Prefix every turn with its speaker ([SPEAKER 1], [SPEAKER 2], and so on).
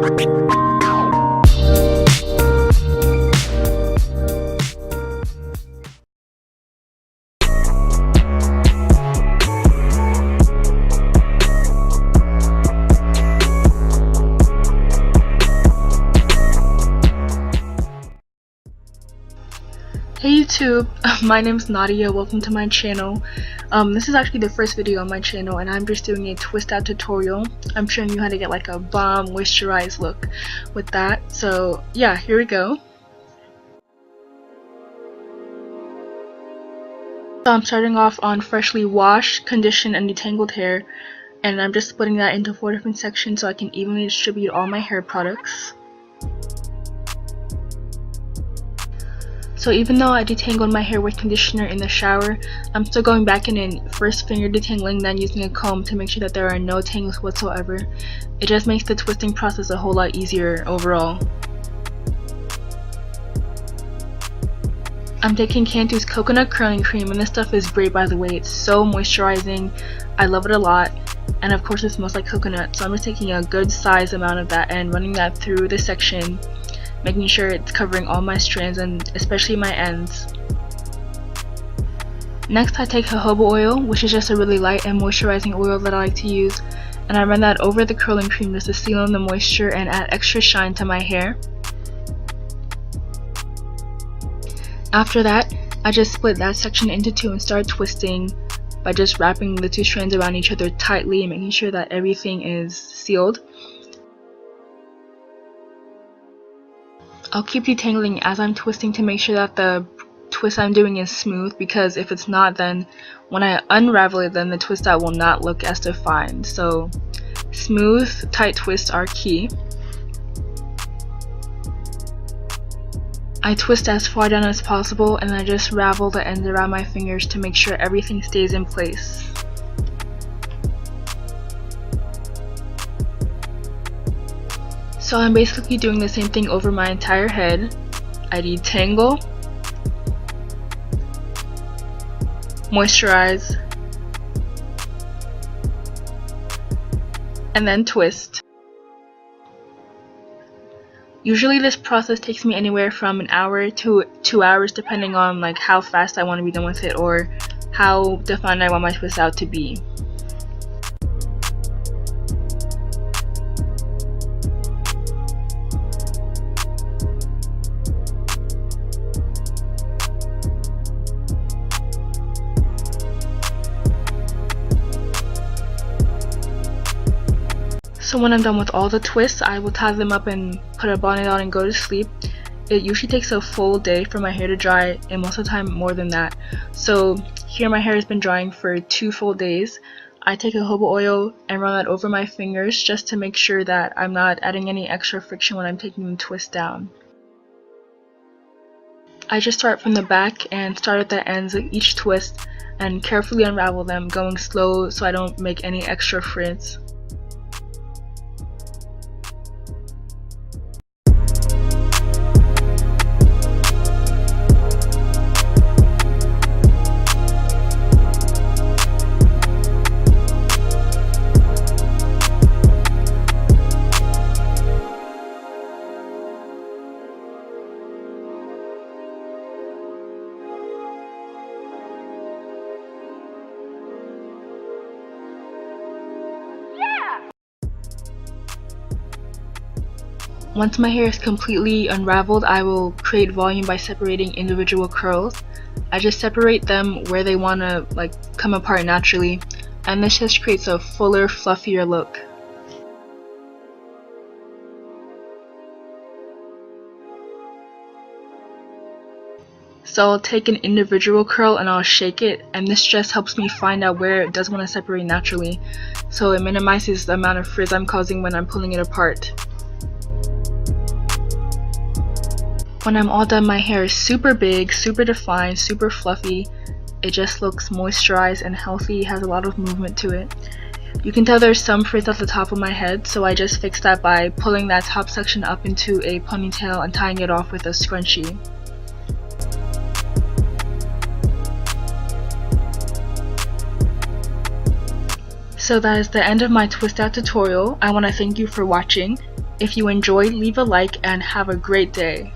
[SPEAKER 1] Hey YouTube, my name's Nadia, welcome to my channel. This is actually the first video on my channel and I'm just doing a twist out tutorial. I'm showing you how to get like a bomb moisturized look with that. So yeah, here we go. So I'm starting off on freshly washed, conditioned, and detangled hair, and I'm just splitting that into 4 different sections so I can evenly distribute all my hair products. So even though I detangled my hair with conditioner in the shower, I'm still going back in and first finger detangling, then using a comb to make sure that there are no tangles whatsoever. It just makes the twisting process a whole lot easier overall. I'm taking Cantu's coconut curling cream, and this stuff is great, by the way. It's so moisturizing. I love it a lot, and of course it smells like coconut, so I'm just taking a good size amount of that and running that through the section, making sure it's covering all my strands and especially my ends. Next I take jojoba oil, which is just a really light and moisturizing oil that I like to use, and I run that over the curling cream just to seal in the moisture and add extra shine to my hair. After that, I just split that section into 2 and start twisting by just wrapping the 2 strands around each other tightly and making sure that everything is sealed. I'll keep detangling as I'm twisting to make sure that the twist I'm doing is smooth, because if it's not, then when I unravel it, then the twist out will not look as defined. So smooth, tight twists are key. I twist as far down as possible and I just ravel the ends around my fingers to make sure everything stays in place. So I'm basically doing the same thing over my entire head. I detangle, moisturize, and then twist. Usually this process takes me anywhere from an hour to 2 hours, depending on like how fast I want to be done with it or how defined I want my twist out to be. So when I'm done with all the twists, I will tie them up and put a bonnet on and go to sleep. It usually takes a full day for my hair to dry, and most of the time more than that. So here my hair has been drying for 2 full days. I take jojoba oil and run that over my fingers just to make sure that I'm not adding any extra friction when I'm taking the twist down. I just start from the back and start at the ends of each twist and carefully unravel them, going slow so I don't make any extra frizz. Once my hair is completely unraveled, I will create volume by separating individual curls. I just separate them where they want to like come apart naturally, and this just creates a fuller, fluffier look. So I'll take an individual curl and I'll shake it, and this just helps me find out where it does want to separate naturally, so it minimizes the amount of frizz I'm causing when I'm pulling it apart. When I'm all done, my hair is super big, super defined, super fluffy. It just looks moisturized and healthy, has a lot of movement to it. You can tell there's some frizz at the top of my head, so I just fixed that by pulling that top section up into a ponytail and tying it off with a scrunchie. So that is the end of my twist out tutorial. I want to thank you for watching. If you enjoyed, leave a like and have a great day.